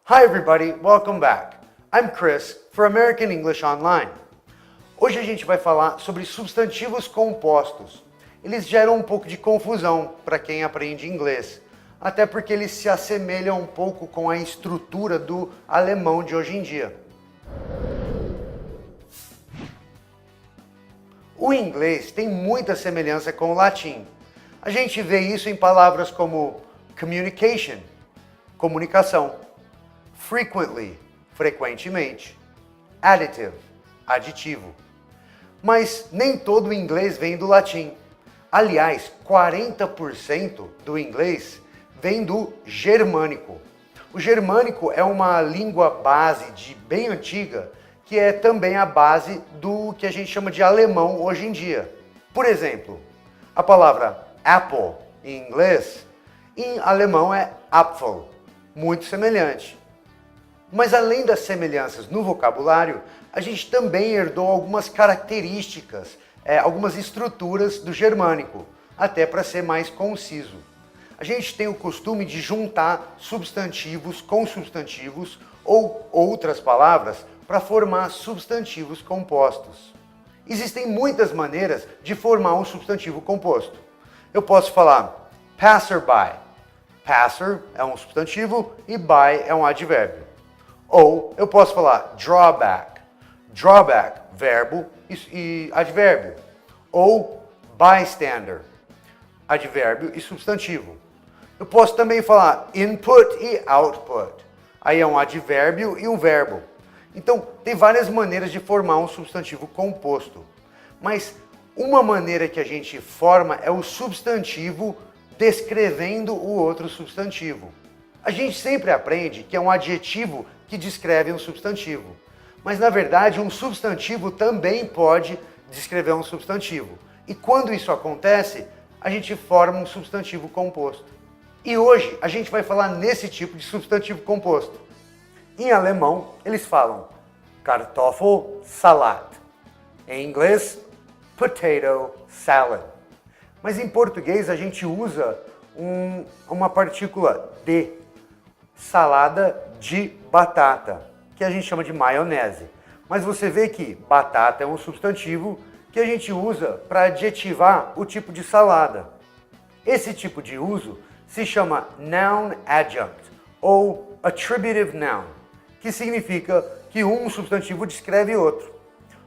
Hi everybody, welcome back. I'm Chris for American English Online. Hoje a gente vai falar sobre substantivos compostos. Eles geram um pouco de confusão para quem aprende inglês, até porque eles se assemelham um pouco com a estrutura do alemão de hoje em dia. O inglês tem muita semelhança com o latim. A gente vê isso em palavras como communication, comunicação, frequently, frequentemente, additive, aditivo. Mas nem todo o inglês vem do latim. Aliás, 40% do inglês vem do germânico. O germânico é uma língua base bem antiga, que é também a base do que a gente chama de alemão hoje em dia. Por exemplo, a palavra apple em inglês, em alemão é Apfel, muito semelhante. Mas além das semelhanças no vocabulário, a gente também herdou algumas características, algumas estruturas do germânico, até para ser mais conciso. A gente tem o costume de juntar substantivos com substantivos ou outras palavras para formar substantivos compostos. Existem muitas maneiras de formar um substantivo composto. Eu posso falar passerby. Passer é um substantivo e by é um advérbio. Ou eu posso falar drawback. Drawback, verbo e advérbio. Ou bystander, advérbio e substantivo. Eu posso também falar input e output. Aí é um advérbio e um verbo. Então, tem várias maneiras de formar um substantivo composto. Mas uma maneira que a gente forma é o substantivo descrevendo o outro substantivo. A gente sempre aprende que é um adjetivo que descreve um substantivo. Mas, na verdade, um substantivo também pode descrever um substantivo. E quando isso acontece, a gente forma um substantivo composto. E hoje a gente vai falar nesse tipo de substantivo composto. Em alemão, eles falam Kartoffelsalat. Em inglês, potato salad. Mas em português a gente usa uma partícula de, salada de batata, que a gente chama de maionese. Mas você vê que batata é um substantivo que a gente usa para adjetivar o tipo de salada. Esse tipo de uso se chama noun adjunct ou attributive noun, que significa que um substantivo descreve outro.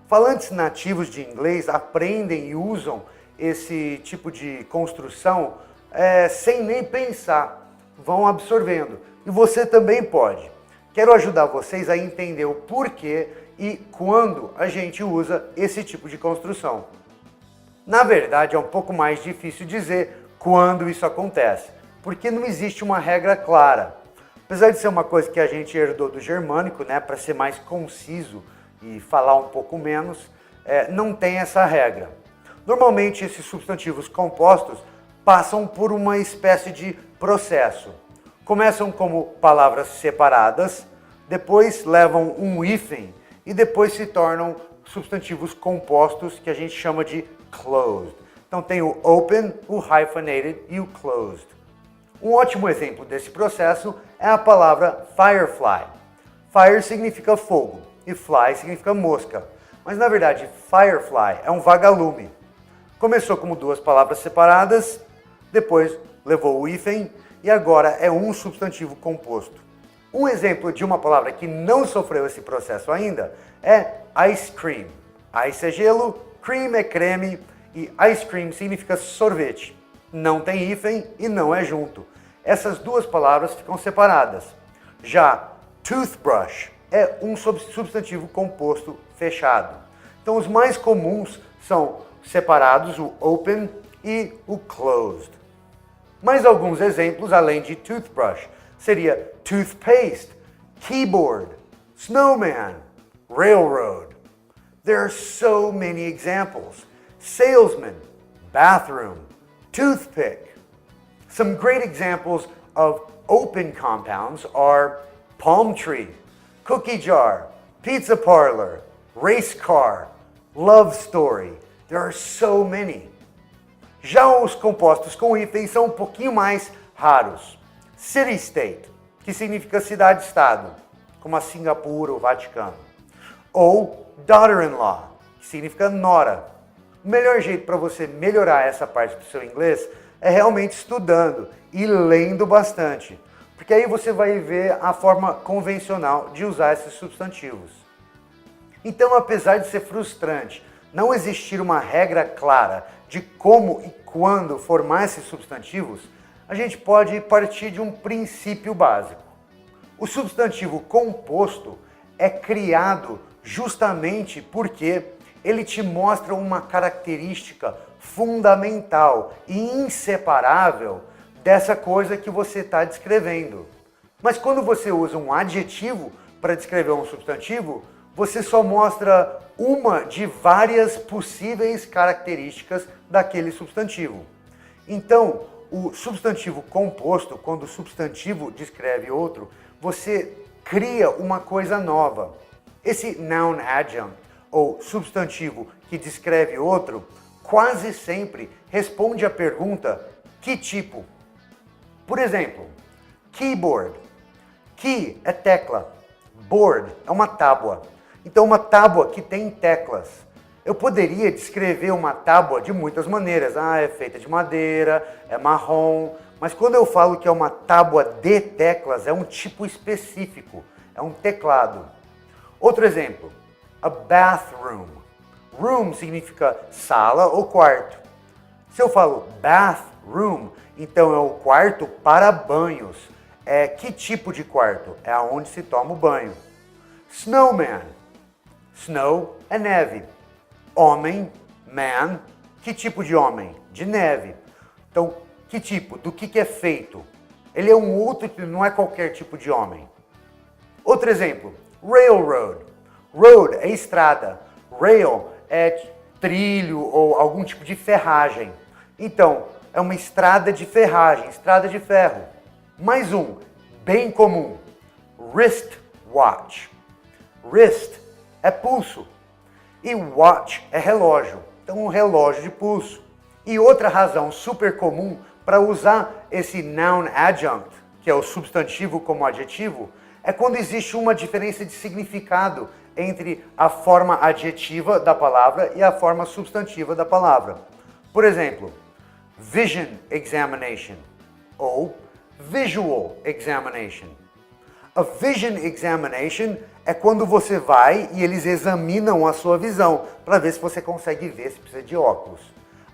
Falantes nativos de inglês aprendem e usam esse tipo de construção sem nem pensar, vão absorvendo. E você também pode. Quero ajudar vocês a entender o porquê e quando a gente usa esse tipo de construção. Na verdade, é um pouco mais difícil dizer quando isso acontece, porque não existe uma regra clara. Apesar de ser uma coisa que a gente herdou do germânico, para ser mais conciso e falar um pouco menos, não tem essa regra. Normalmente, esses substantivos compostos passam por uma espécie de processo. Começam como palavras separadas, depois levam um hífen e depois se tornam substantivos compostos que a gente chama de closed. Então tem o open, o hyphenated e o closed. Um ótimo exemplo desse processo é a palavra firefly. Fire significa fogo e fly significa mosca. Mas na verdade, firefly é um vagalume. Começou como duas palavras separadas, depois levou o hífen e agora é um substantivo composto. Um exemplo de uma palavra que não sofreu esse processo ainda é ice cream. Ice é gelo, cream é creme e ice cream significa sorvete. Não tem hífen e não é junto. Essas duas palavras ficam separadas. Já toothbrush é um substantivo composto fechado. Então os mais comuns são separados, o open e o closed. Mais alguns exemplos além de toothbrush seria toothpaste, keyboard, snowman, railroad. There are so many examples. Salesman, bathroom, toothpick. Some great examples of open compounds are palm tree, cookie jar, pizza parlor, race car, love story. There are so many. Já os compostos com hífen são um pouquinho mais raros. City-state, que significa cidade-estado, como a Singapura, o Vaticano. Ou daughter-in-law, que significa nora. O melhor jeito para você melhorar essa parte do seu inglês é realmente estudando e lendo bastante, porque aí você vai ver a forma convencional de usar esses substantivos. Então, apesar de ser frustrante não existir uma regra clara de como e quando formar esses substantivos, a gente pode partir de um princípio básico. O substantivo composto é criado justamente porque ele te mostra uma característica fundamental e inseparável dessa coisa que você está descrevendo. Mas quando você usa um adjetivo para descrever um substantivo, você só mostra uma de várias possíveis características daquele substantivo. Então, o substantivo composto, quando o substantivo descreve outro, você cria uma coisa nova. Esse noun adjunct, ou substantivo que descreve outro, quase sempre responde à pergunta que tipo. Por exemplo, keyboard. Key é tecla, board é uma tábua. Então, uma tábua que tem teclas. Eu poderia descrever uma tábua de muitas maneiras. É feita de madeira, é marrom. Mas quando eu falo que é uma tábua de teclas, é um tipo específico. É um teclado. Outro exemplo, a bathroom. Room significa sala ou quarto. Se eu falo bathroom, então é o quarto para banhos. Que tipo de quarto? É onde se toma o banho. Snowman. Snow é neve. Homem, man, que tipo de homem? De neve. Então, que tipo? Do que é feito? Ele é um outro, não é qualquer tipo de homem. Outro exemplo, railroad. Road é estrada. Rail é trilho ou algum tipo de ferragem. Então, é uma estrada de ferragem, estrada de ferro. Mais um, bem comum, wristwatch. Wrist é pulso e watch é relógio, então um relógio de pulso. E outra razão super comum para usar esse noun adjunct, que é o substantivo como adjetivo, é quando existe uma diferença de significado entre a forma adjetiva da palavra e a forma substantiva da palavra. Por exemplo, vision examination ou visual examination. A vision examination é quando você vai e eles examinam a sua visão para ver se você consegue ver, se precisa de óculos.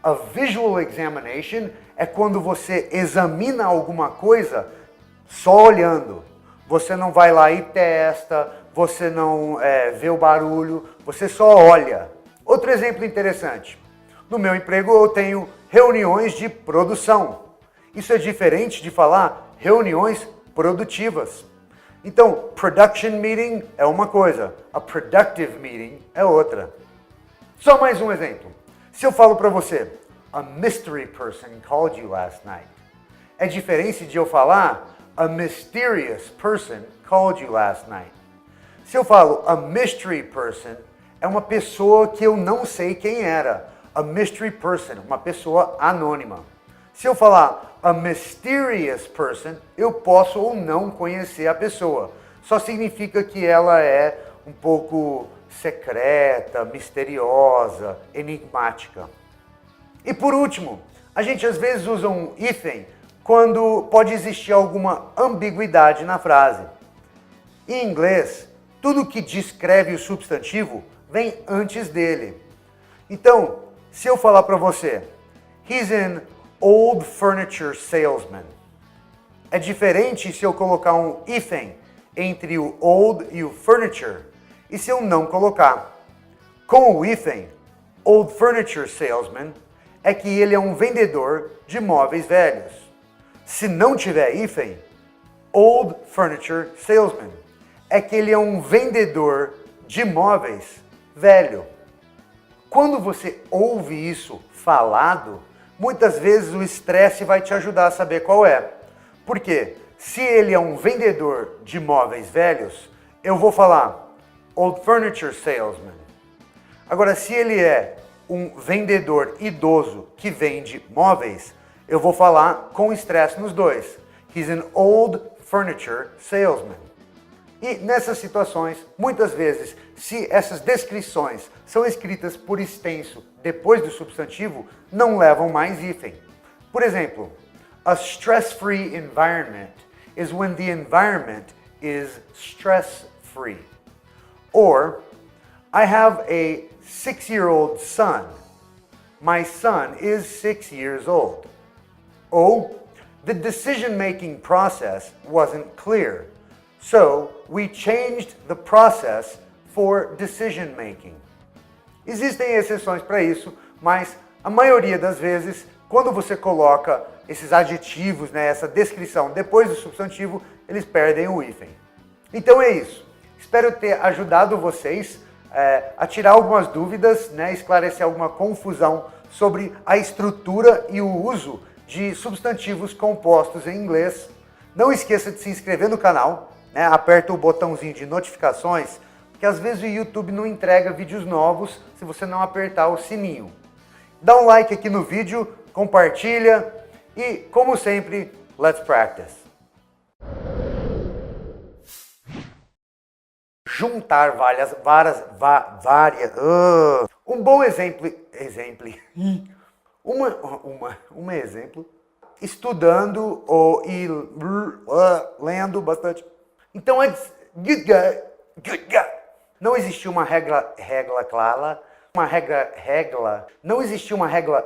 A visual examination é quando você examina alguma coisa só olhando. Você não vai lá e testa, você não vê o barulho, você só olha. Outro exemplo interessante. No meu emprego eu tenho reuniões de produção. Isso é diferente de falar reuniões produtivas. Então, production meeting é uma coisa, a productive meeting é outra. Só mais um exemplo. Se eu falo para você, a mystery person called you last night, é diferente de eu falar, a mysterious person called you last night. Se eu falo, a mystery person, é uma pessoa que eu não sei quem era. A mystery person, uma pessoa anônima. Se eu falar a mysterious person, eu posso ou não conhecer a pessoa. Só significa que ela é um pouco secreta, misteriosa, enigmática. E por último, a gente às vezes usa um hífen quando pode existir alguma ambiguidade na frase. Em inglês, tudo que descreve o substantivo vem antes dele. Então, se eu falar para você, he's an old furniture salesman. É diferente se eu colocar um hífen entre o old e o furniture e se eu não colocar. Com o hífen, old furniture salesman, é que ele é um vendedor de móveis velhos. Se não tiver hífen, old furniture salesman, é que ele é um vendedor de móveis velho. Quando você ouve isso falado, muitas vezes o estresse vai te ajudar a saber qual é. Por quê? Se ele é um vendedor de móveis velhos, eu vou falar old furniture salesman. Agora, se ele é um vendedor idoso que vende móveis, eu vou falar com estresse nos dois. He's an old furniture salesman. E nessas situações, muitas vezes, se essas descrições são escritas por extenso depois do substantivo, não levam mais hífen. Por exemplo, a stress-free environment is when the environment is stress-free. Or, I have a 6-year-old son. My son is 6 years old. Ou, the decision-making process wasn't clear, so we changed the process for decision-making. Existem exceções para isso, mas a maioria das vezes, quando você coloca esses adjetivos, né, essa descrição depois do substantivo, eles perdem o hífen. Então é isso. Espero ter ajudado vocês a tirar algumas dúvidas, né, esclarecer alguma confusão sobre a estrutura e o uso de substantivos compostos em inglês. Não esqueça de se inscrever no canal, né, aperta o botãozinho de notificações, porque às vezes o YouTube não entrega vídeos novos se você não apertar o sininho. Dá um like aqui no vídeo, compartilha e, como sempre, let's practice! Juntar várias. Um bom exemplo. Um exemplo. Estudando e lendo bastante. Então antes. Não existia uma regra clara. Não existia uma regra.